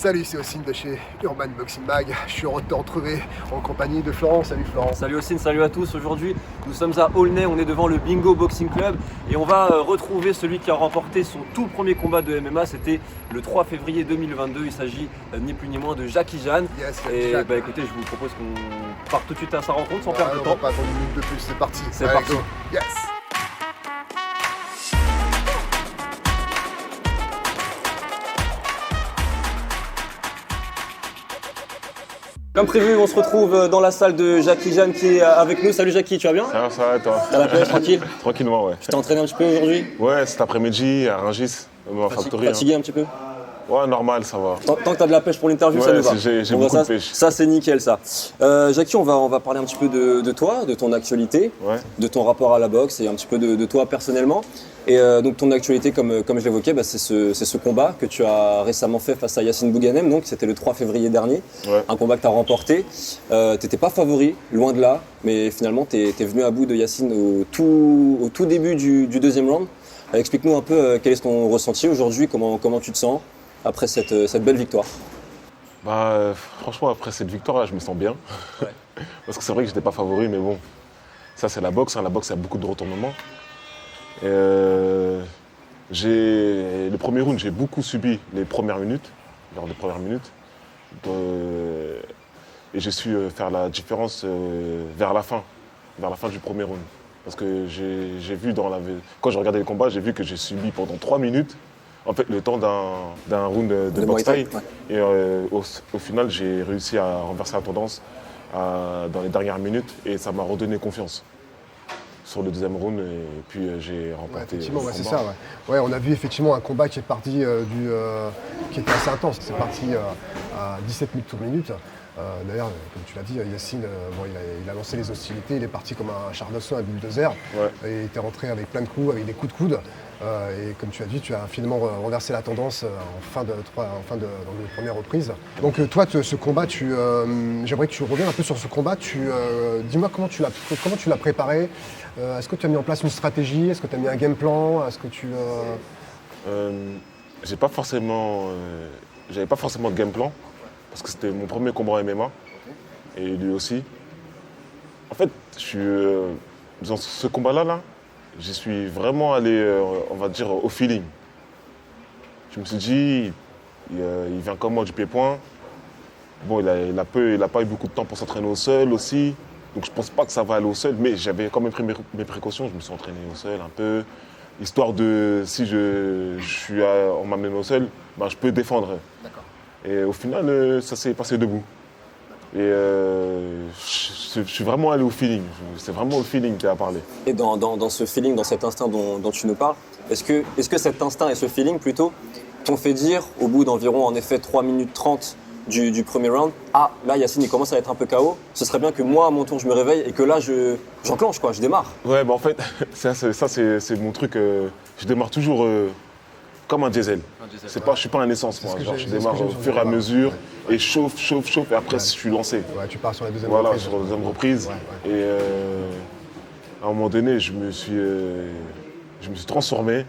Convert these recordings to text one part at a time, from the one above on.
Salut, c'est Ossine de chez Urban Boxing Mag. Je suis heureux de te retrouver en compagnie de Florent. Salut Florent. Salut Ossine, salut à tous. Aujourd'hui, nous sommes à Aulnay, on est devant le Bingo Boxing Club et on va retrouver celui qui a remporté son tout premier combat de MMA. C'était le 3 février 2022. Il s'agit ni plus ni moins de Jackie Jeanne. Yes, Et Jack. écoutez, je vous propose qu'on parte tout de suite à sa rencontre sans perdre de On temps. va pas attendre une minute de plus, c'est parti. C'est Allez, parti. go. Yes. Comme prévu, on se retrouve dans la salle de Jackie Jeanne qui est avec nous. Salut Jackie, tu vas bien? Ça va, toi? T'as la pêche, tranquille? Tranquillement, ouais. Tu t'es entraîné un petit peu aujourd'hui? Ouais, cet après-midi à Rungis, ma factory. Fatigué un petit peu? Ouais, normal, ça va. Tant que tu as de la pêche pour l'interview, ça Ouais, nous va. j'ai Bon, beaucoup ça, de pêche. Ça, c'est nickel, ça. Jackie, on va parler un petit peu de toi, de ton actualité, Ouais. de ton rapport à la boxe et un petit peu de toi personnellement. Et donc, ton actualité, comme je l'évoquais, c'est ce combat que tu as récemment fait face à Yacine Bouganem. Donc, c'était le 3 février dernier. Ouais. Un combat que tu as remporté. Tu n'étais pas favori, loin de là, mais finalement, tu es venu à bout de Yacine au tout début du deuxième round. Explique-nous un peu quel est ton ressenti aujourd'hui, comment tu te sens après cette belle victoire. Franchement, après cette victoire-là, je me sens bien. Ouais. Parce que c'est vrai que je n'étais pas favori, mais bon, ça c'est la boxe. Hein. La boxe, il y a beaucoup de retournements. Et, le premier round, j'ai beaucoup subi les premières minutes, lors des premières minutes. Et j'ai su faire la différence vers la fin du premier round. Parce que j'ai vu quand je regardais les combats, j'ai vu que j'ai subi pendant 3 minutes, en fait, le temps d'un round de boxe Muay Thai, Thai. ouais. Et au final, j'ai réussi à renverser la tendance dans les dernières minutes et ça m'a redonné confiance sur le deuxième round et puis j'ai Ouais, remporté effectivement, le ouais, c'est combat. ça. Ouais. Ouais, on a vu effectivement un combat qui est parti qui était assez intense. C'est parti à 17 minutes tour minute. D'ailleurs, comme tu l'as dit, Yacine, il a lancé les hostilités, il est parti comme un char d'assaut, un bulldozer. Ouais. Et il était rentré avec plein de coups, avec des coups de coude. Et comme tu as dit, tu as finalement renversé la tendance dans les premières reprises. Donc toi, ce combat, j'aimerais que tu reviennes un peu sur ce combat. Dis-moi comment tu l'as préparé. Est-ce que tu as mis en place une stratégie? Est-ce que tu as mis un game plan? Est-ce que tu... J'avais pas forcément de game plan parce que c'était mon premier combat en MMA et lui aussi. En fait, dans ce combat-là, j'y suis vraiment allé, on va dire, au feeling. Je me suis dit, il vient comme moi du pied-point. Bon, il a pas eu beaucoup de temps pour s'entraîner au sol aussi. Donc je pense pas que ça va aller au sol, mais j'avais quand même pris mes précautions. Je me suis entraîné au sol un peu, histoire de, si on m'amène au sol, je peux défendre. D'accord. Et au final, ça s'est passé debout. Et je suis vraiment allé au feeling. C'est vraiment le feeling qui a parlé. Et dans ce feeling, dans cet instinct dont tu nous parles, est-ce que cet instinct et ce feeling plutôt t'ont fait dire, au bout d'environ en effet 3 minutes 30 du premier round, ah là Yacine il commence à être un peu KO, ce serait bien que moi à mon tour je me réveille et que là j'enclenche quoi, je démarre. Ouais, en fait, ça c'est mon truc. Je démarre toujours comme un diesel. Je suis pas un essence, moi. Je démarre au fur et à mesure et chauffe, et après je suis lancé. Ouais, tu pars sur la deuxième Voilà, reprise. sur la deuxième reprise. Ouais. Et à un moment donné, je me suis transformé.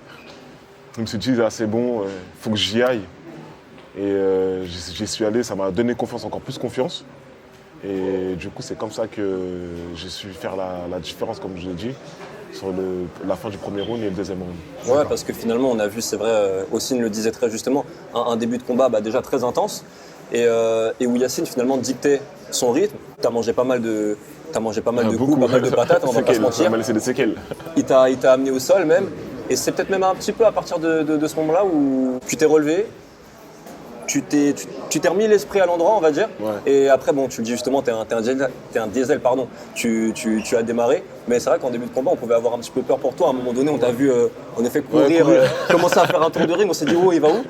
Je me suis dit, ah, c'est bon, faut que j'y aille. Et j'y suis allé, ça m'a donné encore plus confiance. Et du coup, c'est comme ça que j'ai su faire la différence, comme je l'ai dit, sur la fin du premier round et le deuxième round. Ouais, parce que finalement on a vu, c'est vrai, Ossine le disait très justement, un début de combat déjà très intense et où Yacine finalement dictait son rythme. T'as mangé pas mal de coups, pas mal de patates, on va pas se Ça mentir. m'a laissé des séquelles. Il t'a amené au sol même. Et c'est peut-être même un petit peu à partir de ce moment-là où tu t'es relevé, tu t'es remis l'esprit à l'endroit, on va dire. Ouais. Et après, bon, tu le dis justement, t'es un diesel, pardon. Tu as démarré. Mais c'est vrai qu'en début de combat, on pouvait avoir un petit peu peur pour toi. À un moment donné, on t'a vu en effet courir, commencer à faire un tour de ring. On s'est dit, oh, il va où?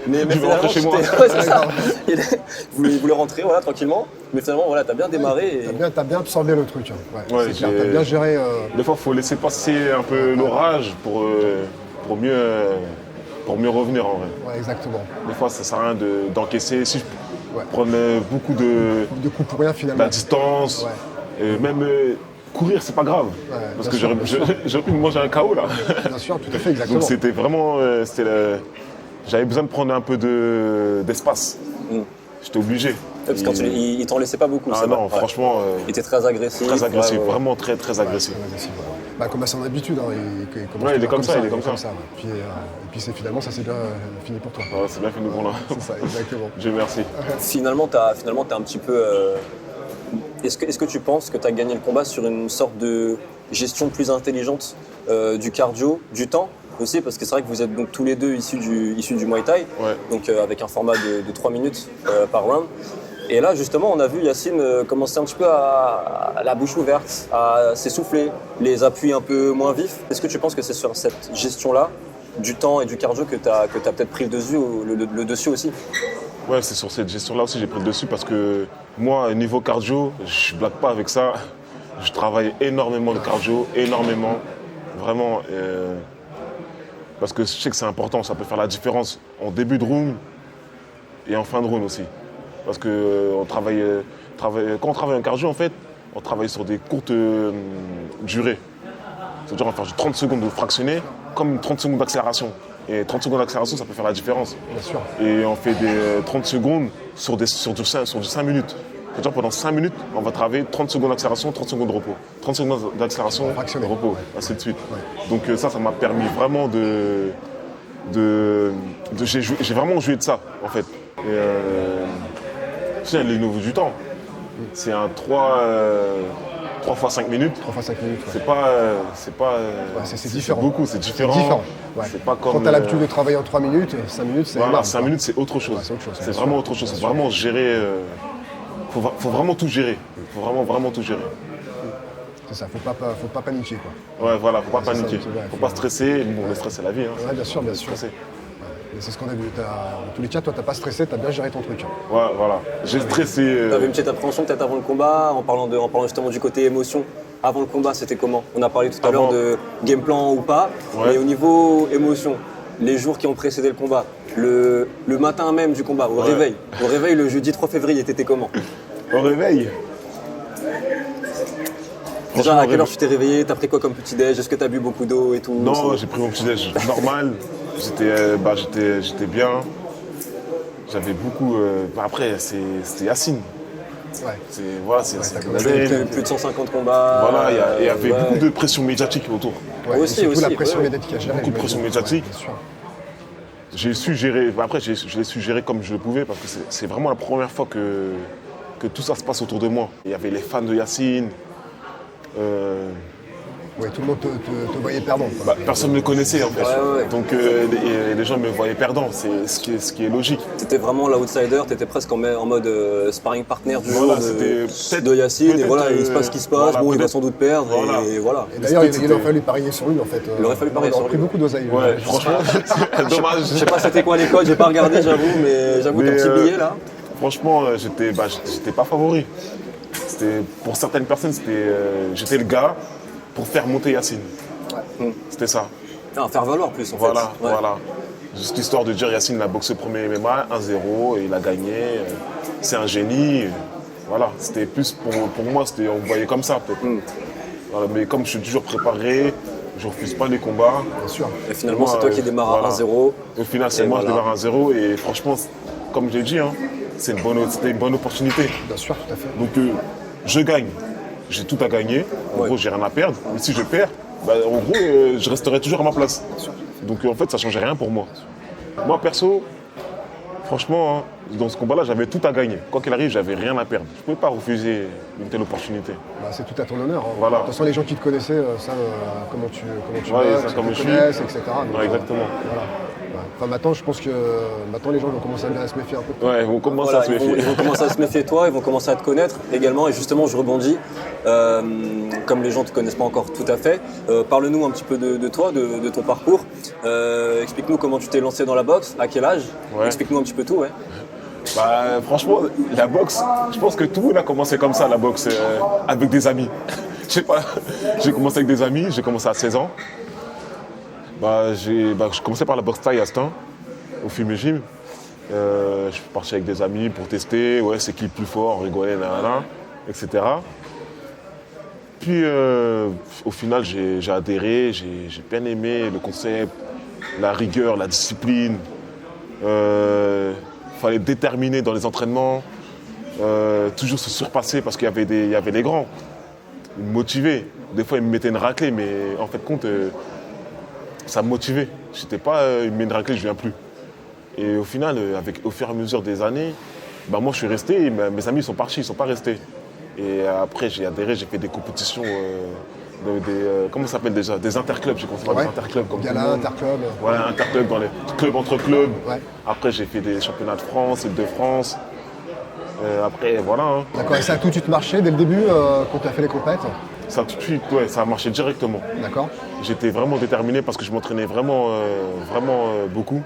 mais Je vais rentrer chez moi. Ouais, c'est ça. Il voulait rentrer, voilà, tranquillement. Mais finalement, voilà, t'as bien démarré. Et... T'as bien absorbé le truc. Ouais, c'est clair. T'as bien géré. Des fois, il faut laisser passer un peu l'orage pour mieux revenir en vrai. Ouais, exactement. Des fois, ça sert à rien d'encaisser. Si je Ouais. prenais beaucoup de De coups pour rien finalement. la distance, Ouais. et même courir, c'est pas grave. Ouais, parce bien que sûr, j'aurais pu me manger un KO là. Bien sûr, tout à fait, exactement. Donc c'était vraiment. j'avais besoin de prendre un peu d'espace. J'étais obligé. Parce que quand il t'en laissait pas beaucoup. Ah non, franchement. Il était très agressif. Très agressif, ouais. vraiment très agressif. Comme à son habitude, hein, il est comme ça. Ouais. Puis, et puis finalement, ça s'est bien fini pour toi. Ouais, c'est bien fini pour là. C'est ça, exactement. Dieu merci. Finalement, t'as un petit peu. Est-ce que tu penses que tu as gagné le combat sur une sorte de gestion plus intelligente du cardio, du temps aussi, parce que c'est vrai que vous êtes donc tous les deux issus du Muay Thai, Ouais. donc avec un format de 3 minutes par round. Et là, justement, on a vu Yacine commencer un petit peu à la bouche ouverte, à s'essouffler, les appuis un peu moins vifs. Est-ce que tu penses que c'est sur cette gestion-là, du temps et du cardio, que tu as peut-être pris le dessus aussi? Ouais, c'est sur cette gestion-là aussi j'ai pris le dessus parce que moi, niveau cardio, je blague pas avec ça. Je travaille énormément de cardio, énormément, vraiment. Parce que je sais que c'est important, ça peut faire la différence en début de round et en fin de round aussi. Parce que quand on travaille en cardio, en fait, on travaille sur des courtes durées. C'est-à-dire on va faire 30 secondes de fractionné comme 30 secondes d'accélération. Et 30 secondes d'accélération, ça peut faire la différence. Bien sûr. Et on fait des 30 secondes sur du 5 minutes. C'est-à-dire pendant 5 minutes, on va travailler 30 secondes d'accélération, 30 secondes de repos. 30 secondes d'accélération, Fractionné. repos, Ouais. ainsi de suite. Ouais. Donc ça m'a permis vraiment j'ai vraiment joué de ça, en fait. Et c'est les nouveaux du temps. C'est un 3 x 5 minutes. 3 fois 5 minutes. Ouais. C'est pas. C'est différent. Beaucoup, c'est différent. C'est différent. Ouais. C'est pas comme. Quand tu as l'habitude de travailler en 3 minutes, 5 minutes, c'est Voilà, énorme. 5 minutes, c'est autre chose. Ouais, c'est autre chose, C'est bien vraiment sûr. autre chose. C'est vraiment gérer. Faut vraiment tout gérer. Faut vraiment tout gérer. C'est ça, faut pas paniquer, quoi. Ouais, voilà, faut pas Ouais, c'est ça, paniquer. c'est vrai, Faut pas stresser. Bon, le stress, c'est la vie. Hein. Ouais, bien sûr, bien Faut sûr. stresser. Et c'est ce qu'on a vu. En tous les cas, toi, t'as pas stressé, t'as bien géré ton truc. Hein. Ouais, voilà. J'ai stressé. T'avais une petite appréhension peut-être avant le combat, en parlant justement du côté émotion. Avant le combat, c'était comment? On a parlé tout à l'heure de game plan ou pas, Ouais. mais au niveau émotion, les jours qui ont précédé le combat, le matin même du combat, au réveil le jeudi 3 février, t'étais comment? Au réveil. Déjà, Franchement, à quelle heure tu t'es réveillé? T'as pris quoi comme petit-déj? Est-ce que t'as bu beaucoup d'eau et tout? Non, j'ai pris mon petit déj normal. J'étais bien. J'avais beaucoup. Après, c'était Yacine. Ouais. C'est t'as Yacine commencé Kadhafi. plus de 150 combats. Voilà, il y avait ouais. beaucoup de pression médiatique autour. Ouais, Aussi, et surtout la aussi, pression ouais. médiatique à gérer. Beaucoup de pression j'imagine. médiatique. Ouais, bien sûr. J'ai su gérer. Après, je l'ai su gérer comme je le pouvais parce que c'est vraiment la première fois que tout ça se passe autour de moi. Il y avait les fans de Yacine. Ouais, tout le monde te voyait perdant. Quoi. Personne ne me connaissait en fait. Ouais. Donc les gens me voyaient perdant, c'est ce qui est logique. T'étais vraiment l'outsider, t'étais presque en mode sparring partner du Voilà, jour c'était de Yacine, et peut-être, voilà, il se passe ce qui se passe, voilà, bon, il va peut-être. sans doute perdre, Voilà. et voilà. Et d'ailleurs, il C'était- aurait fallu parier sur lui en fait. Il aurait fallu parier on a sur pris lui. beaucoup d'oseille. Ouais, franchement, dommage. Je sais pas c'était quoi les codes, j'ai pas regardé, j'avoue, mais j'avoue ton Mais, petit billet là. Franchement, j'étais pas favori. Pour certaines personnes, j'étais le gars pour faire monter Yacine. C'était ça. Un faire valoir plus en Voilà, fait. Ouais. voilà. Juste histoire de dire Yacine il a boxé premier MMA, 1-0, et il a gagné. C'est un génie. Voilà, c'était plus pour moi, on me voyait comme ça peut-être. Voilà, mais comme je suis toujours préparé, je refuse pas les combats. Bien sûr. Et finalement, c'est Moi, toi qui démarre à voilà. 1-0. Au final, c'est Et moi voilà. qui démarre à 1-0 et franchement, comme j'ai dit, hein, c'était une bonne opportunité. Bien sûr, tout à fait. Donc je gagne, j'ai tout à gagner. En Ouais. gros, j'ai rien à perdre. Mais si je perds, en gros, je resterai toujours à ma place. Donc en fait, ça changeait rien pour moi. Moi, perso, franchement, hein, dans ce combat-là, j'avais tout à gagner. Quoi qu'il arrive, j'avais rien à perdre. Je ne pouvais pas refuser une telle opportunité. Bah, c'est tout à ton honneur. Hein. Voilà. De toute façon, les gens qui te connaissaient, comment tu Ouais, boxes, ça, qui comme te je suis. connaissent, etc. Donc, Ouais, exactement. voilà. Ouais. Enfin, maintenant, je pense que les gens vont commencer à se méfier un peu. Ouais, on commence Voilà, à se ils méfier. vont commencer à se méfier de toi, ils vont commencer à te connaître également. Et justement, je rebondis, comme les gens ne te connaissent pas encore tout à fait, parle-nous un petit peu de toi, de ton parcours. Explique-nous comment tu t'es lancé dans la boxe, à quel âge. Ouais. Explique-nous un petit peu tout, ouais. Franchement, la boxe, je pense que tout le monde a commencé comme ça, la boxe, avec des amis. Je sais pas, j'ai commencé avec des amis, j'ai commencé à 16 ans. J'ai commencé par la boxe thaï à ce temps, au Fumé-Gym. Je suis parti avec des amis pour tester, ouais, c'est qui le plus fort, on rigolait, nanana, etc. Puis au final, j'ai adhéré, j'ai bien aimé le concept, la rigueur, la discipline. Fallait être déterminé dans les entraînements, toujours se surpasser parce qu'il y avait les grands. Ils me motivaient. Des fois, ils me mettaient une raclée, mais en fait, compte, ça me motivait. J'étais pas, il me met une raclée, je viens plus. Et au final, au fur et à mesure des années, bah, moi, je suis resté, et mes amis sont partis, ils sont pas restés. Et après, j'ai adhéré, j'ai fait des compétitions, comment ça s'appelle déjà? Des interclubs, j'ai commencé par des interclubs comme Gala, tout le monde. interclub. Voilà, interclubs dans les clubs entre clubs. Ouais. Après, j'ai fait des championnats de France, Île-de-France. Après, voilà. Hein. D'accord, et ça a tout de suite marché dès le début quand tu as fait les compètes? Ça tout de suite, ouais, ça a marché directement. D'accord. J'étais vraiment déterminé parce que je m'entraînais vraiment, beaucoup.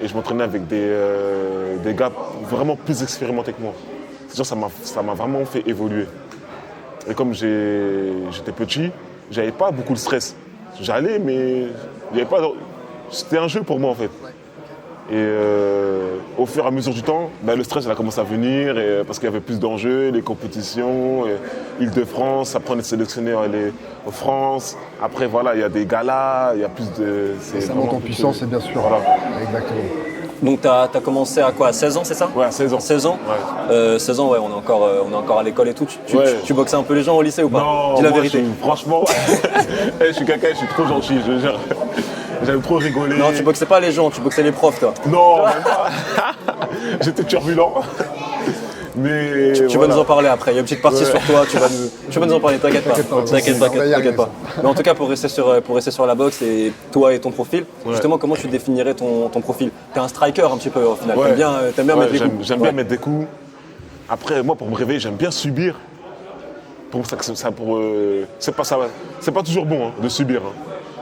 Et je m'entraînais avec des gars vraiment plus expérimentés que moi. C'est-à-dire ça m'a vraiment fait évoluer. Et comme j'étais petit, j'avais pas beaucoup de stress. J'allais, mais il y avait pas. C'était un jeu pour moi en fait. Et au fur et à mesure du temps, ben, le stress il a commencé à venir parce qu'il y avait plus d'enjeux, les compétitions, Île-de-France, après on est sélectionné en France. Après voilà, il y a des galas, il y a plus de. Ça monte en puissance, c'est bien sûr. Voilà. Exactement. Donc tu as commencé à quoi? À 16 ans, c'est ça? Ouais, à 16 ans. 16 ans. Ouais. 16 ans, ouais, on est encore à l'école et tout. Tu boxais un peu les gens au lycée ou pas? Non, Dis la moi, vérité. franchement, je suis quelqu'un, je suis trop gentil, je veux dire. J'aime trop rigoler. Non, tu boxais pas les gens, tu boxais les profs, toi. Non, même pas. J'étais turbulent. Mais Tu vas voilà. nous en parler après, il y a une petite partie sur toi, tu vas nous en parler, t'inquiète pas. T'inquiète pas. Mais en tout cas, pour rester sur la boxe et toi et ton profil, justement, comment tu définirais ton profil? T'es un striker un petit peu au final, Ouais. t'aimes bien mettre des coups. J'aime bien mettre des coups. Après, moi, pour me réveiller, j'aime bien subir. C'est pas toujours bon hein, de subir. Hein.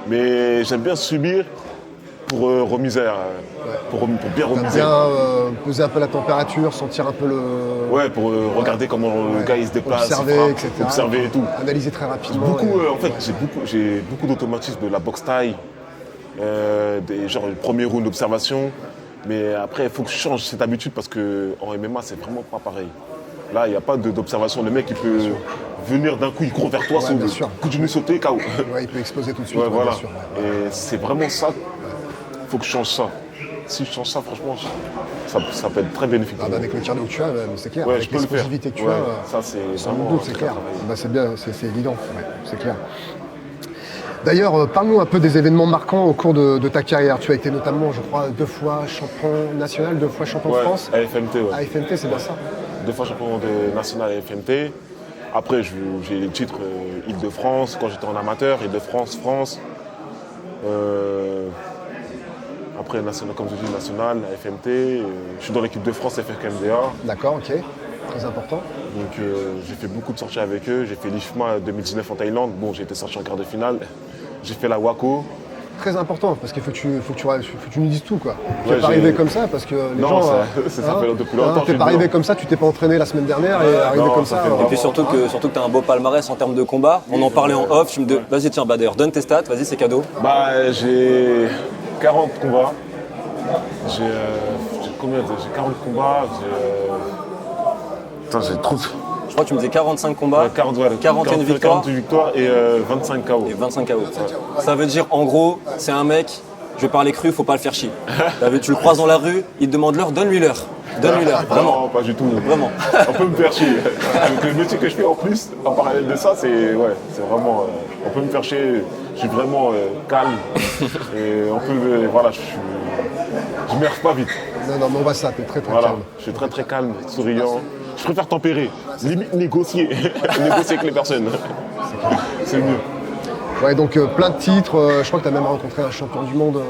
Mais j'aime bien subir pour remiser, pour bien remiser. Bien poser un peu la température, sentir un peu le. Ouais, pour regarder comment le gars il se déplace, observer, il frappe, etc. observer et tout. Analyser très rapidement. En fait, j'ai beaucoup d'automatismes de la boxe taille, genre le premier round d'observation. Mais après, il faut que je change cette habitude parce qu'en MMA, c'est vraiment pas pareil. Là, il n'y a pas d'observation. Le mec, il peut venir d'un coup, il court vers toi, bien sûr. coup de genou sauté, KO. Ouais, il peut exploser tout de suite. Ouais, voilà. Bien sûr, ouais. Et c'est vraiment ça. Il faut que je change ça. Si je change ça, franchement, ça peut être très bénéfique. Ah, bah, avec le cardio que tu as, c'est clair. Ouais, avec je peux le faire. l'explosivité que tu Ouais, as, ça, c'est sans vraiment doute, c'est très clair. travaillé. Bah, c'est bien, c'est évident, ouais, c'est clair. D'ailleurs, parle-nous un peu des événements marquants au cours de ta carrière. Tu as été notamment, je crois, 2 fois champion national, 2 fois champion de France. À FMT, ouais. À FMT, c'est bien ça. 2 fois champion national à FMT. Après, j'ai les titres Île-de-France, quand j'étais en amateur, Île-de-France, France. Après, national, comme je dis, national, à FMT. Je suis dans l'équipe de France FFMDA. D'accord, ok. Très important. Donc j'ai fait beaucoup de sorties avec eux. J'ai fait l'IFMA 2019 en Thaïlande. Bon, j'ai été sorti en quart de finale. J'ai fait la WACO. Très important, parce qu'il faut que tu nous dises tout, quoi. Tu Ouais, n'es pas arrivé comme ça, parce que les Non, gens... ça fait depuis longtemps. Tu n'es pas arrivé comme ça, tu t'es pas entraîné la semaine dernière et arrivé non, comme ça ça. fait Et puis surtout que tu as un beau palmarès en termes de combat. On en parlait en off, tu me dis, vas-y tiens, d'ailleurs, donne tes stats, vas-y, c'est cadeau. Bah, j'ai 40 combats. J'ai combien? J'ai 40 combats. Putain, j'ai trop. Je crois que tu me disais 45 combats, 41 victoires 40 victoires et 25 KO. et 25 KO. Ça veut dire, en gros, c'est un mec, je vais parler cru, faut pas le faire chier. Tu le croises dans la rue, il te demande l'heure, donne-lui l'heure. Donne-lui l'heure, vraiment. Non, pas du tout. Vraiment. On peut me faire chier. Avec le métier que je fais en plus, en parallèle de ça, c'est vraiment. On peut me faire chier. Je suis vraiment calme. Et on peut. Voilà, je m'énerve pas vite. Non, mais on voit ça, t'es très Voilà. calme. Je suis très calme, souriant. Je préfère tempérer. Limite négocier. Négocier avec les personnes. C'est mieux. Ouais, donc plein de titres. Je crois que tu as même rencontré un champion du monde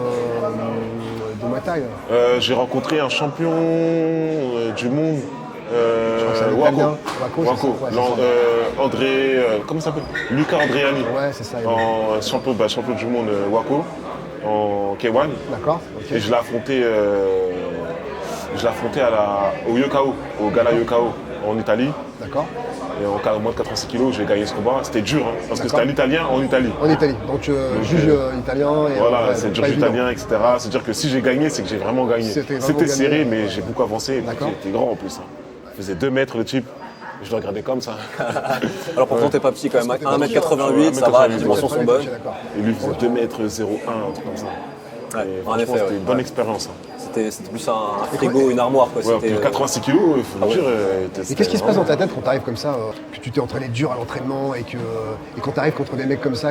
de Muay Thai. J'ai rencontré un champion du monde. c'est un Waco. Italien. Waco, c'est ça. Ouais, c'est ça. André. Comment ça s'appelle? Luca Andreani. Ouais, c'est ça. Champion du monde Waco en K1. D'accord, ok. Et je l'ai affronté, au Yokao, au Gala Yokao en Italie. D'accord. Et en moins de 86 kilos, j'ai gagné ce combat. C'était dur, hein, parce que D'accord. c'était un Italien en Italie. En Italie. Donc, juge italien. Et, Voilà, c'est pas juge évident. italien, etc. C'est-à-dire que si j'ai gagné, c'est que j'ai vraiment gagné. C'était vraiment serré, gagné. mais j'ai beaucoup avancé. D'accord. J'étais grand en plus. Hein. Il faisait 2 mètres le type. Je le regardais comme ça. Alors pourtant, t'es pas petit quand même, Parce que t'es pas 1m88, ça 1m88, va, les dimensions sont bonnes. Ok, d'accord. Et lui, il faisait 2 mètres 01, un truc comme ça. Ouais, Et en franchement, effet, c'était ouais. une bonne expérience. Hein. c'était plus un frigo, une armoire. Quoi. Ouais, C'était, pour 86 kilos, il faut le dire. Et qu'est-ce qui se passe dans ta tête quand tu arrives comme ça, que tu t'es entraîné dur à l'entraînement et quand tu arrives contre des mecs comme ça,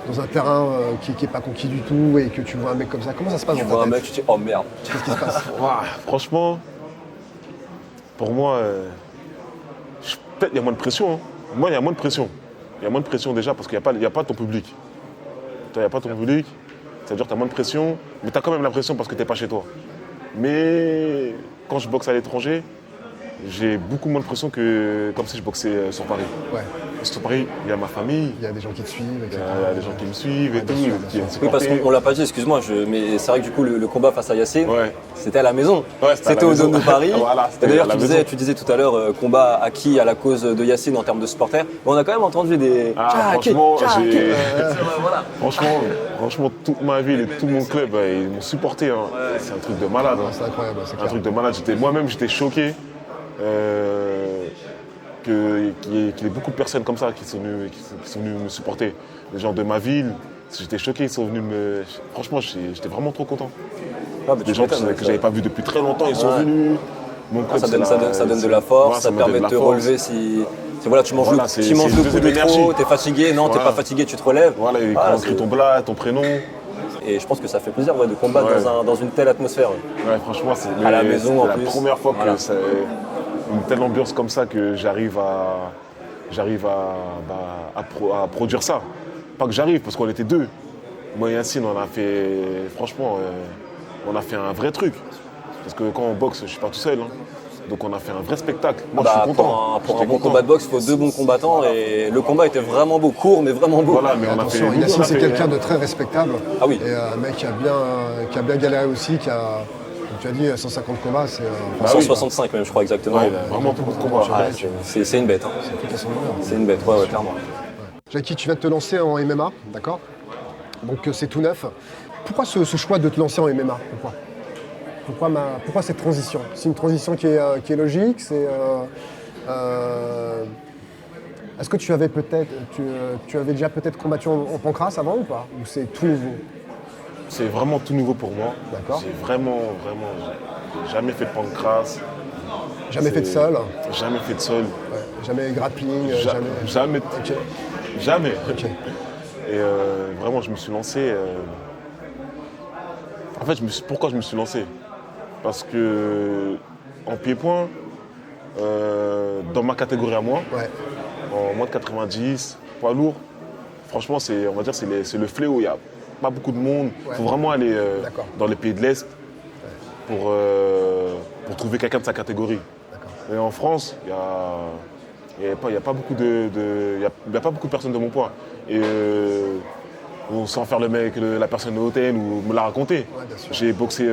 dans un terrain qui n'est pas conquis du tout et que tu vois un mec comme ça, comment ça se passe Tu dans vois ta un tête? mec, tu te dis, oh merde. Qu'est-ce qui se passe? Ouah, franchement, pour moi, peut-être il y a moins de pression. Hein. Moi, il y a moins de pression. Il y a moins de pression déjà parce qu'il n'y a pas ton public. Il n'y a pas ton public, c'est-à-dire que tu as moins de pression, mais tu as quand même la pression parce que tu n'es pas chez toi. Mais quand je boxe à l'étranger, j'ai beaucoup moins de pression que comme si je boxais sur Paris. Ouais. Parce que sur Paris, il y a ma famille, Il y a des gens qui te suivent, il etc. y a des gens qui me suivent et Ouais, tout, bien sûr, qui viennent Oui, parce supporter. qu'on l'a pas dit, excuse-moi, mais c'est vrai que du coup, le combat face à Yacine, Ouais. c'était à la maison. Ouais, c'était à la au maison. Dôme de Paris. Voilà, Et c'était d'ailleurs, à la tu disais tout à l'heure, combat acquis à la cause de Yacine en termes de supporters. Mais on a quand même entendu des. Ah, franchement, j'ai- Voilà. Franchement, toute ma ville et tout mon club, ils m'ont supporté. Hein. C'est un truc de malade. Hein. C'est incroyable, c'est Un clair. truc de malade. Moi-même, j'étais choqué qu'il y ait beaucoup de personnes comme ça qui sont venues me supporter. Les gens de ma ville, j'étais choqué, ils sont venus me... Franchement, j'étais vraiment trop content. Ah, mais Des tu gens m'étonnes, que j'avais pas vus depuis très longtemps, ils sont venus. Mon club, ça c'est donne de la force, voilà, ça te me donne permet de te la force. relever si. Voilà, tu manges Voilà, le, c'est- tu manges c'est le une coup de deuxième trop, énergie. t'es fatigué, non, t'es Voilà. pas fatigué, tu te relèves. Voilà, et Ah, quand on crie ton plat, ton prénom. Et je pense que ça fait plaisir de combattre Ouais. dans une telle atmosphère. Ouais, franchement, c'est À la maison, en la plus. première fois Voilà. que c'est une telle ambiance comme ça que j'arrive à produire ça. Pas que j'arrive, parce qu'on était deux. Moi et Yacine, on a fait un vrai truc. Parce que quand on boxe, je suis pas tout seul. Hein. Donc on a fait un vrai spectacle. Moi, je suis content. Pour un J'étais bon content. combat de boxe, il faut deux bons combattants. Et le combat était vraiment beau, court, mais vraiment beau. Voilà, mais on a Attention, fait... Yacine, on a c'est fait- quelqu'un de très respectable. Ah oui. Et un mec qui a bien galéré aussi, qui a, comme tu as dit, 150 combats, c'est Bah oui. 165 même, je crois exactement. Ouais, il a vraiment beaucoup de combats. Ah, c'est une bête. Hein. tout à son honneur. C'est une bête, ouais, clairement. Jackie, tu viens de te lancer en MMA, d'accord? Donc c'est tout neuf. Pourquoi ce choix de te lancer en MMA? Pourquoi cette transition? C'est une transition qui est logique. Est-ce que tu avais déjà peut-être combattu en pancrace avant ou pas? Ou c'est tout nouveau? C'est vraiment tout nouveau pour moi. D'accord. J'ai j'ai jamais fait de pancrace. Jamais fait de sol? Jamais fait de sol. Ouais. Jamais grappling? Jamais. Ok. Jamais. Ok. Et vraiment, je me suis lancé. En fait, pourquoi je me suis lancé? Parce que en pied-point, dans ma catégorie à moi, Ouais. en moins de 90, poids lourd, franchement, on va dire, c'est le fléau. Il n'y a pas beaucoup de monde. Il Ouais. faut vraiment aller D'accord. dans les pays de l'Est pour trouver quelqu'un de sa catégorie. D'accord. Et en France, il n'y a pas beaucoup de personnes de mon poids. Et sans faire le mec, la personne de l'hôtel ou me la raconter. Ouais, bien sûr. J'ai boxé,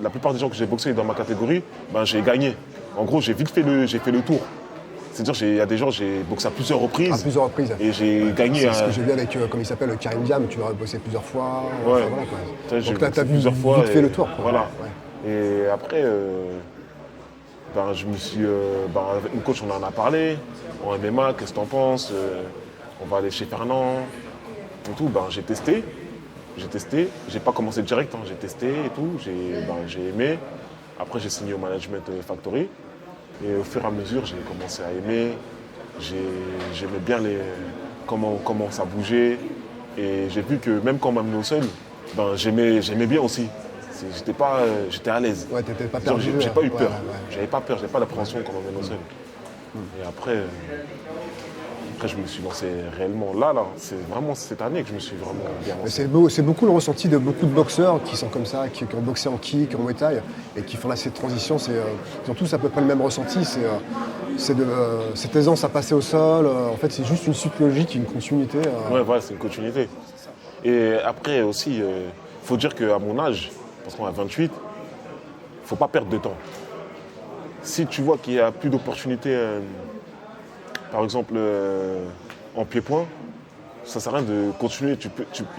la plupart des gens que j'ai boxé dans ma catégorie, j'ai gagné. En gros, j'ai fait le tour. C'est-à-dire, il y a des gens, j'ai boxé à plusieurs reprises. À plusieurs reprises. Et j'ai gagné. C'est ce que j'ai vu avec, comme il s'appelle, Karim Diam, tu l'aurais bossé plusieurs fois. Ouais. Enfin, voilà, quoi. Ça, j'ai Donc là, boxé tu as vu plusieurs fois vite fait et le tour. Quoi. voilà. Ouais. Et après, je me suis. Avec une coach, on en a parlé. En MMA, qu'est-ce que t'en penses? On va aller chez Fernand. Et tout. J'ai testé. J'ai pas commencé direct, hein. J'ai testé et tout. J'ai aimé. Après, j'ai signé au Management Factory. Et au fur et à mesure, j'ai commencé à aimer. J'aimais bien comment ça bougeait. Et j'ai vu que même quand on m'a mis au sol, j'aimais bien aussi. J'étais à l'aise. Ouais, t'étais pas Genre, perdu. j'ai pas eu peur. Ouais, ouais. J'avais pas peur, j'avais pas d'appréhension quand on m'a mis au sol. Et après, je me suis lancé réellement là. C'est vraiment cette année que je me suis vraiment bien Mais lancé. c'est beaucoup le ressenti de beaucoup de boxeurs qui sont comme ça, qui ont boxé en kick, en muay thai, et qui font là cette transition. Ils ont tous à peu près le même ressenti. Cette aisance à passer au sol. En fait, c'est juste une suite logique, une continuité. Ouais, voilà, c'est une continuité. Et après aussi, faut dire qu'à mon âge, parce qu'on a 28, faut pas perdre de temps. Si tu vois qu'il n'y a plus d'opportunités, par exemple en pied-point, ça sert à rien de continuer.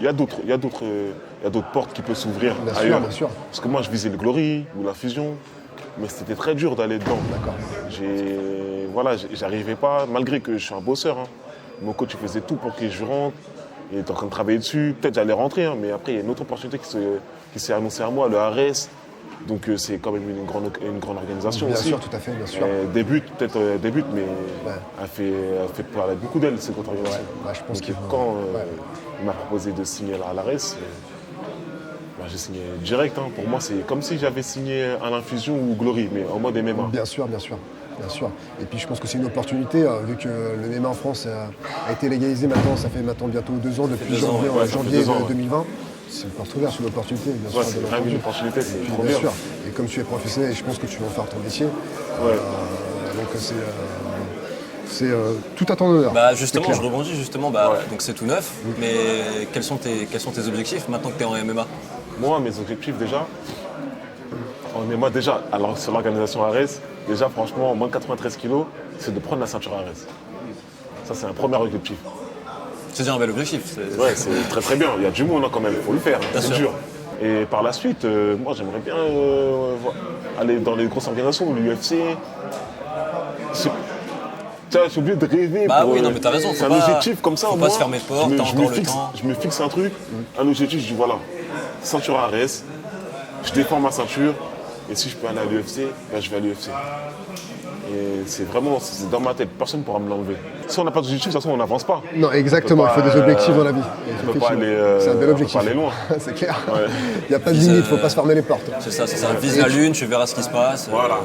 Il y a d'autres portes qui peuvent s'ouvrir Bien sûr, ailleurs. bien sûr. Parce que moi, je visais le Glory ou la fusion, mais c'était très dur d'aller dedans. D'accord. J'arrivais pas, malgré que je suis un bosseur. Hein. Mon coach il faisait tout pour que je rentre. Il était en train de travailler dessus. Peut-être j'allais rentrer, hein, mais après, il y a une autre opportunité qui s'est annoncée à moi, le Ares. Donc c'est quand même une grande organisation Bien aussi. sûr, tout à fait, bien sûr. Débute, mais elle fait parler beaucoup d'elle, cette grande organisation. Ouais, je pense Donc, qu'il quand il m'a proposé de signer à l'ARES, j'ai signé direct. Hein. Pour moi, c'est comme si j'avais signé à l'Infusion ou Glory, mais en mode MMA. Bien sûr, bien sûr. Bien sûr. Et puis je pense que c'est une opportunité, vu que le MMA en France a été légalisé maintenant, ça fait maintenant bientôt 2 ans, depuis janvier, ouais, ça fait janvier 2 ans, 2020. C'est une porte ouverte, c'est une opportunité, bien sûr. C'est bien vraiment entendu. une opportunité, c'est Puis, trop bien bien. sûr. Et comme tu es professionnel, je pense que tu vas en faire ton métier. Donc c'est tout à ton honneur. Bah justement, C'est clair. je rebondis justement, donc c'est tout neuf, mais quels sont tes objectifs maintenant que tu es en MMA? Moi, mes objectifs déjà, en MMA déjà, alors sur l'organisation ARES, déjà franchement, moins de 93 kilos, c'est de prendre la ceinture ARES. Ça, c'est un premier objectif. C'est déjà un bel objectif. Ouais, c'est très très bien. Il y a du monde hein, quand même, il faut le faire, Bien c'est sûr. dur. Et par la suite, moi j'aimerais bien aller dans les grosses organisations, l'UFC. Tiens, je suis obligé de rêver. Bah oui, non, mais t'as raison, C'est faut un pas- objectif comme ça. faut moi, pas se fermer de porte, t'as encore le temps. Je me fixe un truc, un objectif, je dis voilà, ceinture ARES, je défends ma ceinture, et si je peux aller à l'UFC, ben, je vais à l'UFC. Et c'est vraiment, c'est dans ma tête, personne ne pourra me l'enlever. Si on n'a pas d'objectif, de toute façon, on n'avance pas. Non, exactement, il faut des objectifs dans la vie. On peut pas aller, C'est un bel on peut objectif. pas aller loin. C'est clair. Ouais. Il n'y a pas de limite, il ne faut pas se fermer les portes. C'est ça. Vise la lune, tu verras ce qui se passe. Voilà.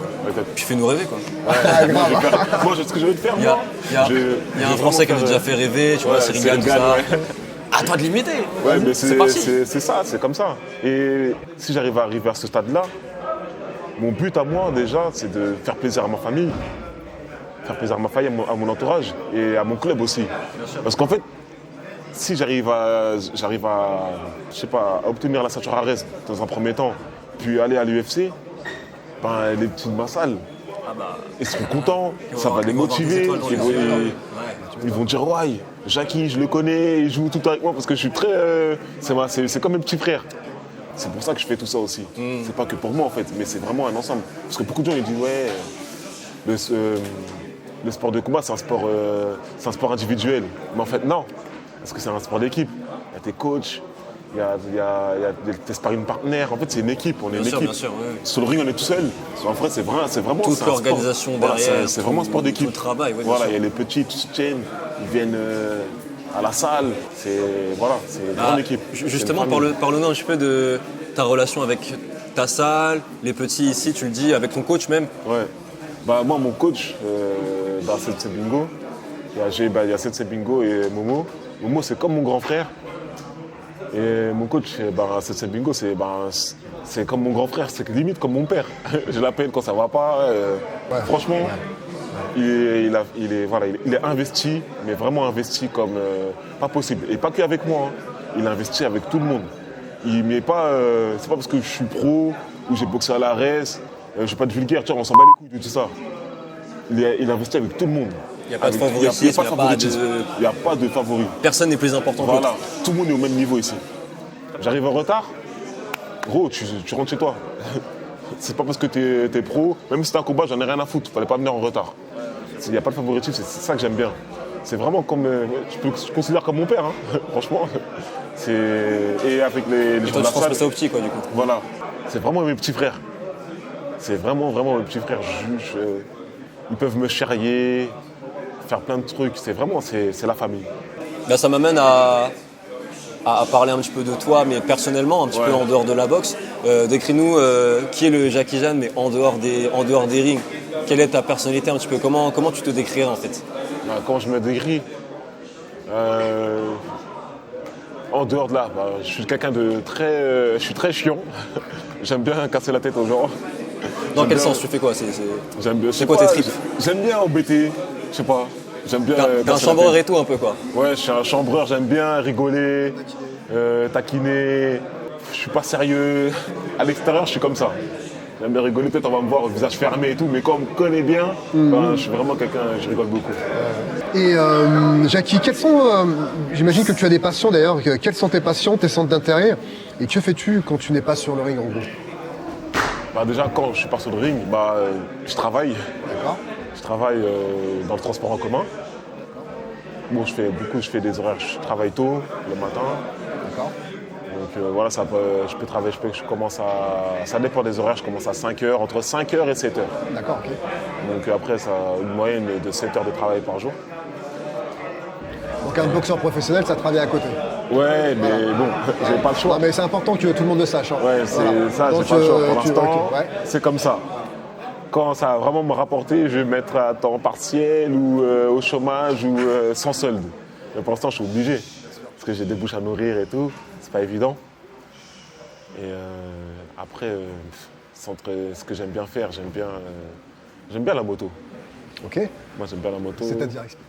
Puis fais-nous rêver quoi. Ah, grave. Moi, ce que je veux te faire, Il y a, moi, il y a- je- il y a je un veux Français qui vraiment nous a faire, fait rêver, tu vois, ouais, c'est Ringal, tout Ringal, ça. ouais. À toi de l'imiter. Ouais, mais c'est parti. c'est ça, c'est comme ça. Et si j'arrive à arriver à ce stade-là, mon but à moi déjà, c'est de faire plaisir à ma famille, faire plaisir à ma famille, à mon entourage et à mon club aussi. Parce qu'en fait, si j'arrive à je sais pas, à obtenir la ceinture ARES dans un premier temps, puis aller à l'UFC, ben, les petits de ma salle, ils seront contents, ça va les Ils vont avoir des motiver, étoiles dans les yeux. ils vont dire ouais, Jackie, je le connais, il joue tout le temps avec moi parce que je suis très. C'est comme mes petits frères. C'est pour ça que je fais tout ça aussi. C'est pas que pour moi en fait, mais c'est vraiment un ensemble. Parce que beaucoup de gens ils disent ouais, le sport de combat c'est un sport individuel. Mais en fait non, parce que c'est un sport d'équipe. Il y a tes coachs, il y a tes sparring partners. En fait c'est une équipe, on est une équipe. Bien sûr, oui. Sur le ring on est tout seul. En vrai c'est vraiment Toute c'est un sport. l'organisation Voilà, derrière, c'est vraiment un sport d'équipe. tout le travail, ouais, bien voilà, sûr. il y a les petits, ils se tiennent, ils viennent à la salle. C'est une grande équipe. Justement, C'est une famille. parle-nous un petit peu de ta relation avec ta salle, les petits ici, tu le dis, avec ton coach même. Ouais. Bah, moi, mon coach, Sensei Bingo, il y a Sensei Bingo et Momo. Momo, c'est comme mon grand frère. Et mon coach, Sensei Bingo, c'est comme mon grand frère, c'est limite comme mon père. Je l'appelle quand ça va pas. Franchement, il est investi, mais vraiment investi comme pas possible. Et pas qu'avec moi, hein. Il investit avec tout le monde. Il met pas, c'est pas parce que je suis pro ou j'ai boxé à l'ARES, je vais pas être vulgaire, tiens, on s'en bat les couilles de tout ça. Il investit avec tout le monde. Il n'y a pas de Avec- favoritisme, il y a pas de Il n'y a pas de favori. Personne n'est plus important que l'autre. Voilà, tout le monde est au même niveau ici. J'arrive en retard, gros, tu rentres chez toi. C'est pas parce que t'es pro, même si t'es un combat, j'en ai rien à foutre, fallait pas venir en retard. Il n'y a pas de favoritisme, c'est ça que j'aime bien. C'est vraiment comme, je considère comme mon père, hein, franchement. Et avec les Et gens toi, de tu la salle, transmets ça au petit, quoi, du coup. voilà, c'est vraiment mes petits frères. C'est vraiment mes petits frères. Ils peuvent me charrier, faire plein de trucs. C'est la famille. Là, ça m'amène à parler un petit peu de toi, mais personnellement, un petit peu en dehors de la boxe. Décris-nous qui est le Jackie Jeanne, mais en dehors des rings. Quelle est ta personnalité un petit peu? Comment tu te décrirais en fait? Quand je me décris, en dehors de là, je suis quelqu'un de très, je suis très chiant. J'aime bien casser la tête aux gens. Dans quel bien- sens tu fais quoi? J'aime bien. je sais quoi pas, tes tripes? J'aime bien embêter. Je sais pas. J'aime bien. T'es un casser la chambreur tête. et tout un peu quoi. Ouais, je suis un chambreur. J'aime bien rigoler, taquiner. Je suis pas sérieux. À l'extérieur, je suis comme ça. J'aime bien rigoler. Peut-être on va me voir au visage fermé et tout, mais quand on me connaît bien, je suis vraiment quelqu'un. Je rigole beaucoup. Et Jackie, j'imagine que tu as des passions d'ailleurs, quelles sont tes passions, tes centres d'intérêt, et que fais-tu quand tu n'es pas sur le ring en gros? Déjà, quand je suis pas sur le ring, je travaille. D'accord. Je travaille dans le transport en commun. Bon, je fais des horaires, je travaille tôt le matin. D'accord. Donc voilà, je peux travailler, je commence ça dépend des horaires, je commence à 5h, entre 5h et 7h. D'accord, ok. Donc après, ça a une moyenne de 7 heures de travail par jour. Donc un boxeur professionnel, ça travaille à côté. Ouais, mais bon, j'ai pas le choix. Non, mais c'est important que tout le monde le sache. Hein. Ouais, c'est ça, Donc, j'ai pas le choix. Pour ok, l'instant, ouais. c'est comme ça. Quand ça va vraiment me rapporter, je vais me mettre à temps partiel ou au chômage ou sans solde. Mais pour l'instant, je suis obligé. Parce que j'ai des bouches à nourrir et tout. C'est pas évident. Et après, c'est entre ce que j'aime bien faire, j'aime bien la moto. Ok. Moi, j'aime bien la moto. C'est-à-dire, explique.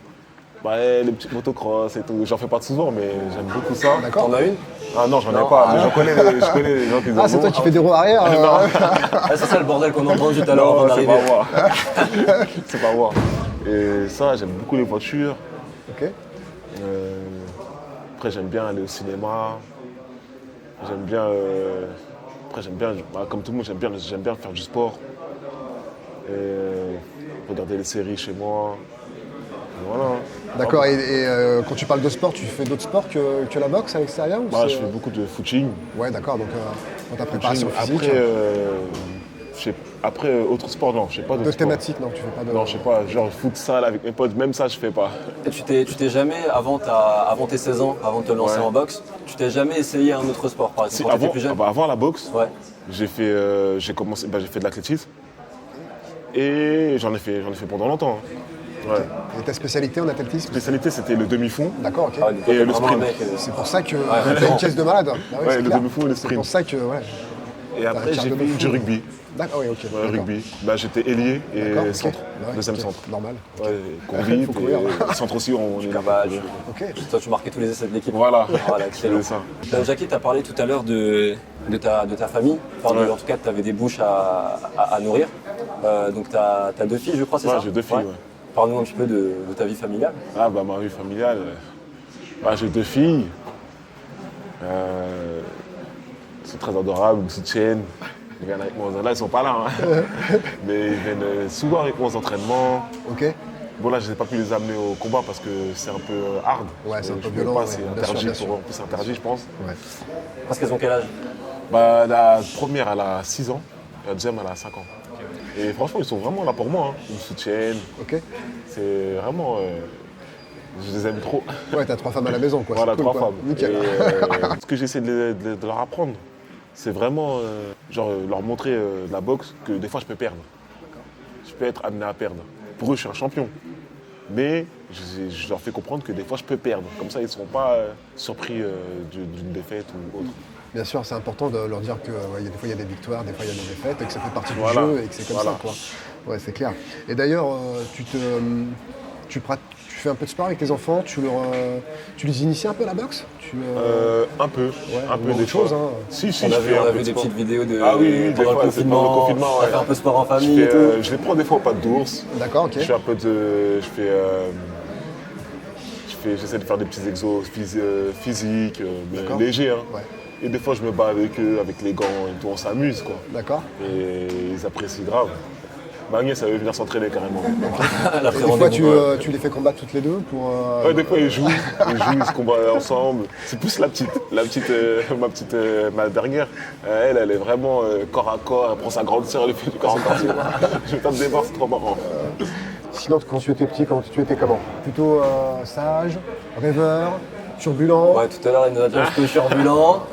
Bah, les petits motocross et tout. J'en fais pas souvent, mais j'aime beaucoup ça. D'accord. T'en as une? Ah non, j'en ai Non. pas. Mais je connais les gens qui en ont. Ah, c'est toi qui fais des roues arrière Ah, c'est ça le bordel qu'on a entendu tout à l'heure avant Non, c'est d'arriver. pas moi. C'est pas moi. Et ça, j'aime beaucoup les voitures. Ok. Après, j'aime bien aller au cinéma. J'aime bien. Après, j'aime bien, comme tout le monde, j'aime bien faire du sport. Et regarder les séries chez moi. Et voilà. D'accord, et quand tu parles de sport, tu fais d'autres sports que la boxe à l'extérieur ou Bah, c'est- je fais beaucoup de footing. Ouais, d'accord, donc dans ta préparation physique. Après, autre sport, non, je sais pas d'autres De sports. thématique, non, tu fais pas de. Non, je sais pas, genre futsal avec mes potes, même ça, je fais pas. Et tu t'es jamais, avant tes 16 ans, avant de te lancer Ouais. en boxe, tu t'es jamais essayé un autre sport, par exemple, Si, quand tu étais avant, plus jeune? avant la boxe, Ouais. j'ai fait de l'athlétisme. Et j'en ai fait pendant longtemps. Hein. Ouais. Et ta spécialité en athlétisme? Spécialité, c'était le demi-fond. D'accord, ok. Ah ouais, donc toi, Et t'es le vraiment sprint. un mec, C'est pour ça que t'as référent. une caisse de malade. Ah oui, Ouais, c'est le clair. demi-fond et le C'est sprint. pour ça que, ouais. Et après, T'as j'ai un fait fou. du rugby. D'accord, oui, ok. Ouais, d'accord. rugby. Bah, j'étais ailier et D'accord, ok. centre. Bah ouais, Deuxième ok, centre. Normal. Ouais, cours vite. Faut courir. Et centre aussi, on est là pour bah, courir. Ok. Toi, tu marquais tous les essais de l'équipe. Voilà, Voilà, excellent. c'est ça. Jackie, tu as parlé tout à l'heure de ta famille. Enfin, Ouais. en tout cas, tu avais des bouches à nourrir. Donc, tu as 2 filles, je crois, c'est Ouais, ça? j'ai 2 filles, ouais. Parle-nous un petit peu de ta vie familiale. Ah bah ma vie familiale, bah, j'ai 2 filles. C'est très adorable, ils me soutiennent. Ils viennent avec moi aux... Là, ils sont pas là, hein. Mais ils viennent souvent avec moi aux entraînements. Ok. Bon là, je n'ai pas pu les amener au combat parce que c'est un peu hard. Ouais, c'est un peu Je peux violent, pas, ouais, c'est bien sûr, interdit, bien sûr. en plus c'est interdit, je pense. Ouais. Parce qu'elles ont quel âge? Bah, la première, elle a 6 ans. Et la deuxième, elle a 5 ans. Et franchement, ils sont vraiment là pour moi. Hein. Ils me soutiennent. Ok. C'est vraiment... je les aime trop. Ouais, t'as 3 femmes à la maison, quoi. Voilà, c'est cool, 3 quoi. femmes. Nickel. Et, ce que j'essaie de leur apprendre, c'est vraiment leur montrer la boxe que des fois je peux perdre. Je peux être amené à perdre. Pour eux, je suis un champion. Mais je leur fais comprendre que des fois je peux perdre. Comme ça, ils ne seront pas surpris d'une défaite ou autre. Bien sûr, c'est important de leur dire que des fois il y a des victoires, des fois il y a des défaites, et que ça fait partie Voilà. du jeu et que c'est comme Voilà. ça, quoi. Ouais, c'est clair. Et d'ailleurs, tu fais un peu de sport avec tes enfants, tu les inities un peu à la boxe? Un peu. Un peu beaucoup des de choses, fois. hein. Si, On je a fais vu, un peu de des sport. petites vidéos de Ah oui, des pendant fois, le c'est pendant le confinement, on a ouais. fait un peu sport en famille et tout. Je les prends des fois au pas d'ours. D'accord, ok. Je fais un peu j'essaie de faire des petits exos physiques, mais D'accord. légers. Hein. Ouais. Et des fois, je me bats avec eux, avec les gants et tout, on s'amuse, quoi. D'accord. Et ils apprécient grave. Ma nièce, elle veut venir s'entraîner carrément. Elle a pris Et des fois, rendez-vous. tu les fais combattre toutes les deux pour. Ouais, des fois, ils jouent, ils se combattent ensemble. C'est plus la petite, ma dernière. Elle est vraiment corps à corps. Elle prend sa grande sœur, elle lui fait du corps à corps. Je tape des barres, c'est trop marrant. Sinon, quand tu étais petit, tu étais comment? Plutôt sage, rêveur, turbulent, Ouais, tout à l'heure, il nous a dit un petit peu turbulent.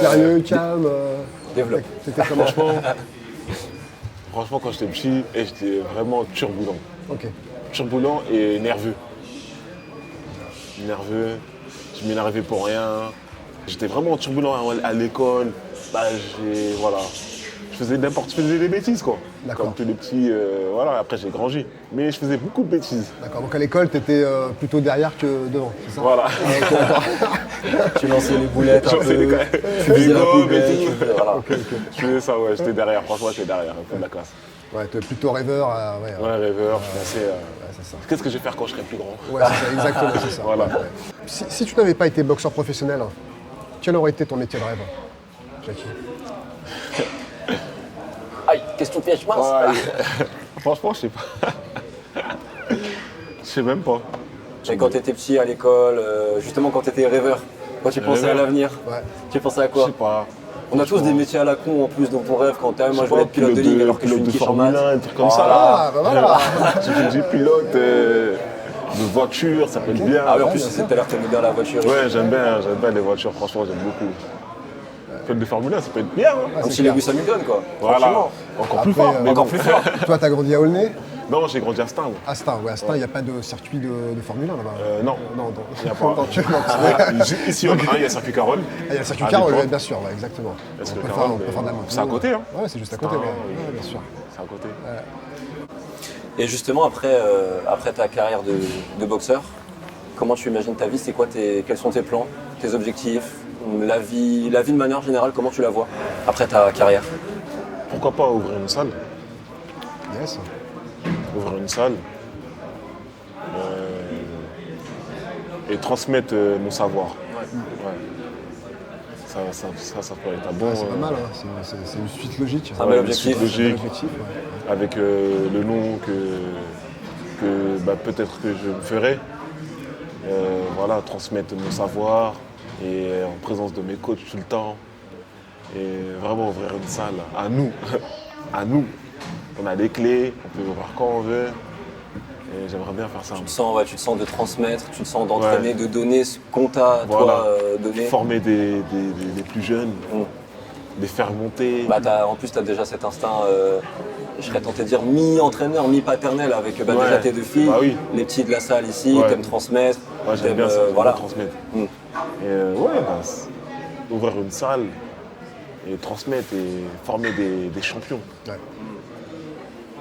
sérieux, calme. Développe. C'était comment? Franchement, quand j'étais petit, j'étais vraiment turbulent. Ok. Turbulent et nerveux. Nerveux, je m'énervais pour rien. J'étais vraiment turbulent à l'école. Bah, voilà. Je faisais des bêtises, quoi. D'accord. Comme tous les petits, voilà. Après, j'ai grandi. Mais je faisais beaucoup de bêtises. D'accord. Donc à l'école, tu étais plutôt derrière que devant, c'est ça? Voilà. Tu lançais les boulettes un Je faisais peu. des Tu faisais la gommes poubelle. et tout. Voilà. Je faisais ça, ouais. J'étais derrière. Franchement, j'étais derrière. Un peu de la classe. Ouais, tu es plutôt rêveur. Ouais, rêveur. Je pensais, c'est ça. qu'est-ce que je vais faire quand je serai plus grand? Ouais, c'est ça, exactement, c'est ça. Voilà. Ouais. Si tu n'avais pas été boxeur professionnel, quel aurait été ton métier de rêve, Jackie? Aïe, question piège, mince. Ouais. Franchement, je sais pas. Je sais même pas. Et quand tu étais petit à l'école, justement quand tu étais rêveur, Quand tu pensais à l'avenir, Ouais. tu pensais à Je quoi? sais pas. On a tous des métiers à la con en plus dans ton rêve quand t'as moi je voulais être pilote de ligue alors que je suis une de quiche en Formule maths. 1, un truc comme Ah, bah voilà. Si je dis pilote de voiture, ça peut être bien. Ah oui, en plus tout à l'heure t'aimais bien la voiture. Ouais, j'aime bien les voitures, franchement, j'aime beaucoup. Pilote de Formule 1, ça peut être bien. Hein. Un c'est petit clair. Lewis Hamilton quoi. Voilà, Franchement. encore plus Après, fort. Mais Encore bon. plus fort. Toi, t'as grandi à Aulnay? Non, j'ai grandi à Stein. moi. À Stein, ouais, à Stein, il n'y a pas de circuit de Formule 1 là-bas. Non. Non, Il y a pas. Non, Ici, on a il y a Circuit Carole. il y a le circuit À Carole, l'époque. ouais, bien sûr, ouais, exactement. Le circuit On peut Carole, faire de la moto. c'est à côté, hein. Ouais, c'est juste à côté, Ah, ouais. oui. Ouais, bien sûr. C'est à côté. Et justement après ta carrière de boxeur, comment tu imagines ta vie? C'est quoi quels sont tes plans, tes objectifs, la vie de manière générale, comment tu la vois après ta carrière? Pourquoi pas ouvrir une salle? Yes. Ouvrir une salle. Et transmettre mon savoir. Ouais. Ça peut être un bon. Ouais, c'est pas mal, hein. C'est une suite logique. un bel une objectif. suite logique. Objectif, ouais. Avec le nom que peut-être que je me ferai. Voilà, transmettre mon savoir et en présence de mes coachs tout le temps. Et vraiment ouvrir une salle à nous. À nous. On a les clés, on peut ouvrir quand on veut. Et j'aimerais bien faire ça. Tu te sens de transmettre, tu te sens d'entraîner, de donner ce qu'on t'a Voilà. toi donné. Former des plus jeunes, les faire monter. Bah, en plus, tu as déjà cet instinct, je serais tenté de dire mi-entraîneur, mi-paternel avec Ouais. déjà tes deux filles, Bah oui. les petits de la salle ici, Ouais. t'aimes transmettre. Ouais, j'aime t'aimes, bien ça, j'aime voilà. bien transmettre. Mm. Et ouvrir une salle et transmettre et former des champions. Ouais.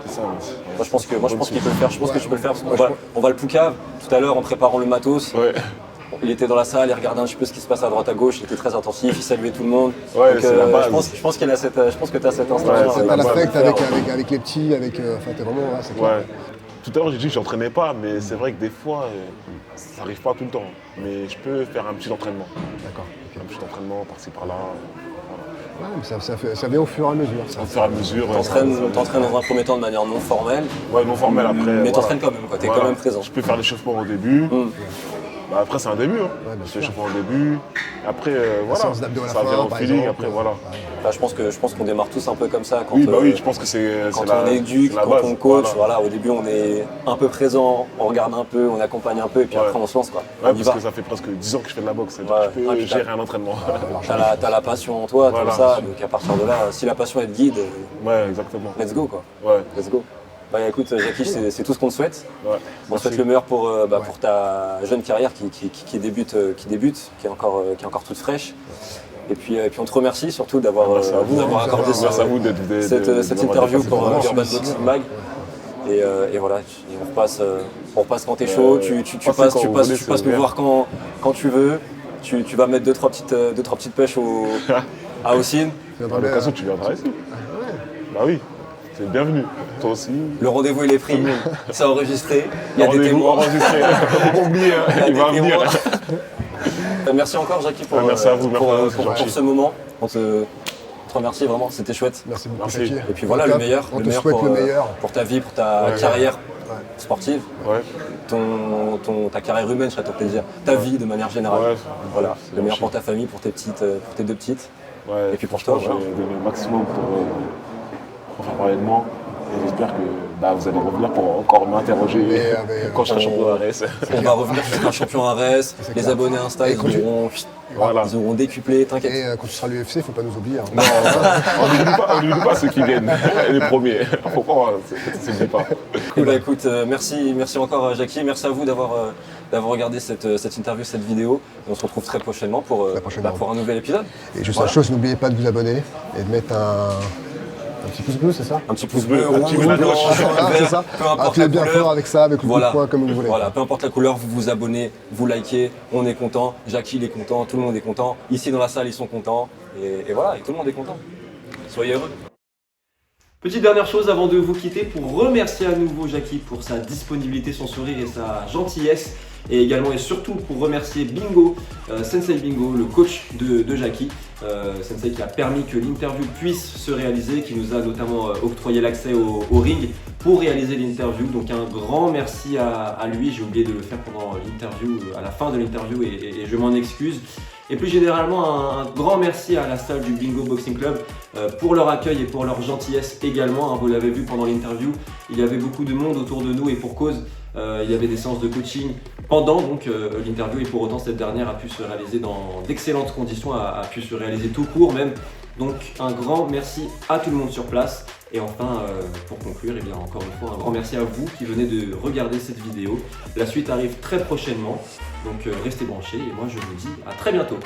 C'est ça. Moi, je pense qu'il peut le faire. Je pense que tu peux le faire. Parce qu'on Ouais, on va le poucave tout à l'heure en préparant le matos. Ouais, Il était dans la salle, il regardait un petit peu ce qui se passe à droite à gauche. Il était très attentif, il saluait tout le monde. Ouais, Donc, c'est la base. je pense qu'il a je pense que tu as cet instinct. Ouais, C'est la pas base. l'affect avec les petits, enfin, t'es vraiment, ouais, c'est clair. ouais. Tout à l'heure, j'ai dit que j'entraînais pas, mais c'est vrai que des fois, ça n'arrive pas tout le temps. Mais je peux faire un petit entraînement. D'accord. ok. Un petit entraînement par-ci par-là. Ouais, mais ça vient au fur et à mesure. Ça. Au fur et à mesure. T'entraînes dans un premier temps de manière non formelle, Ouais, non formel après. mais voilà. t'entraînes quand même, quoi. T'es quand même présent. Je peux faire l'échauffement au début. Bah, après, c'est un début. Hein. Ouais, bien Je fais sûr. l'échauffement au début. Après, voilà. séance d'abdos à la Ça fin, vient au par feeling. exemple. Après, voilà. Bah, je pense qu'on démarre tous un peu comme ça quand, Oui, bah oui, je pense que c'est quand la, on éduque, c'est la quand base. on coach. Voilà. Voilà, au début, on est un peu présent, on regarde un peu, on accompagne un peu, et puis Ouais. après, on se lance, quoi. Ouais, On y parce va. que ça fait presque 10 ans que je fais de la boxe. Ouais. Je peux Ah, puis gérer un entraînement. T'as la passion en toi, Voilà. tout ça. Donc à partir de là, si la passion elle te guide, Ouais, exactement. let's go, quoi. Ouais. Let's go. Bah écoute, Jackie, c'est tout ce qu'on te souhaite. Ouais. On te souhaite le meilleur pour ta jeune carrière qui débute, qui est encore toute fraîche. Et puis on te remercie surtout d'avoir Merci à vous. accordé Merci à vous d'être cette interview pour vraiment Urban celui-ci, Boxing Mag. Et voilà, on repasse quand t'es chaud, tu passes nous voir quand tu veux. Tu vas mettre deux, trois petites pêches à Hossein. À l'occasion, tu viendras ici. Bah oui, c'est bienvenu. Toi aussi. Le rendez-vous il est pris, c'est enregistré, il y a des Rendez-vous témoins. enregistré. Faut pas oublier, hein, Il y a il va des venir. témoins. Merci encore Jackie pour, Merci à vous, merci à vous, c'est pour gentil. ce moment. On te remercie vraiment, c'était chouette. Merci beaucoup, Merci. Jackie. Et puis voilà, Top. le meilleur, On te souhaite pour, le meilleur. pour ta vie, pour ta Ouais. carrière Ouais. sportive, Ouais. ta carrière humaine, je serais tenté de dire, ta vie de manière générale. Ouais. Voilà, C'est le meilleur gentil. pour ta famille, pour tes deux petites. Ouais, Et puis pour toi, franchement, voilà. j'ai donné le maximum pour faire parler de moi. Et j'espère que vous allez revenir pour encore m'interroger Mais, quand je serai champion de RS. On va revenir, tu seras champion RS, les clair. abonnés Insta, Et ils quand tu- Voilà. auront décuplé, t'inquiète. Et quand tu seras à l'UFC, il ne faut pas nous oublier. Hein. On n'oublie pas ceux qui viennent, les premiers. Faut pas, c'est pas. Eh ben, écoute, merci encore Jackie, merci à vous d'avoir regardé cette interview, cette vidéo. Et on se retrouve très prochainement pour un nouvel épisode. Et juste Voilà. la chose, n'oubliez pas de vous abonner et de mettre un petit pouce bleu, c'est ça? Un petit pouce bleu, Un petit rouge, bleu, blanc, Ah, vert, c'est ça. peu importe Appuyez la bien couleur. fort avec ça, avec le coup de poing, comme vous voulez. Voilà, peu importe la couleur, vous vous abonnez, vous likez, on est content, Jackie il est content, tout le monde est content. Ici dans la salle ils sont contents et voilà, et tout le monde est content. Soyez heureux. Petite dernière chose avant de vous quitter pour remercier à nouveau Jackie pour sa disponibilité, son sourire et sa gentillesse. Et également et surtout pour remercier Bingo, Sensei Bingo, le coach de Jackie. Sensei qui a permis que l'interview puisse se réaliser, qui nous a notamment octroyé l'accès au ring pour réaliser l'interview. Donc un grand merci à lui, j'ai oublié de le faire pendant l'interview, à la fin de l'interview et je m'en excuse. Et plus généralement, un grand merci à la salle du Bingo Boxing Club pour leur accueil et pour leur gentillesse également. Vous l'avez vu pendant l'interview, il y avait beaucoup de monde autour de nous et pour cause, il y avait des séances de coaching pendant l'interview et pour autant cette dernière a pu se réaliser dans d'excellentes conditions, a pu se réaliser tout court même. Donc un grand merci à tout le monde sur place. Et enfin, pour conclure, eh bien, encore une fois, un grand merci à vous qui venez de regarder cette vidéo. La suite arrive très prochainement, donc restez branchés et moi je vous dis à très bientôt.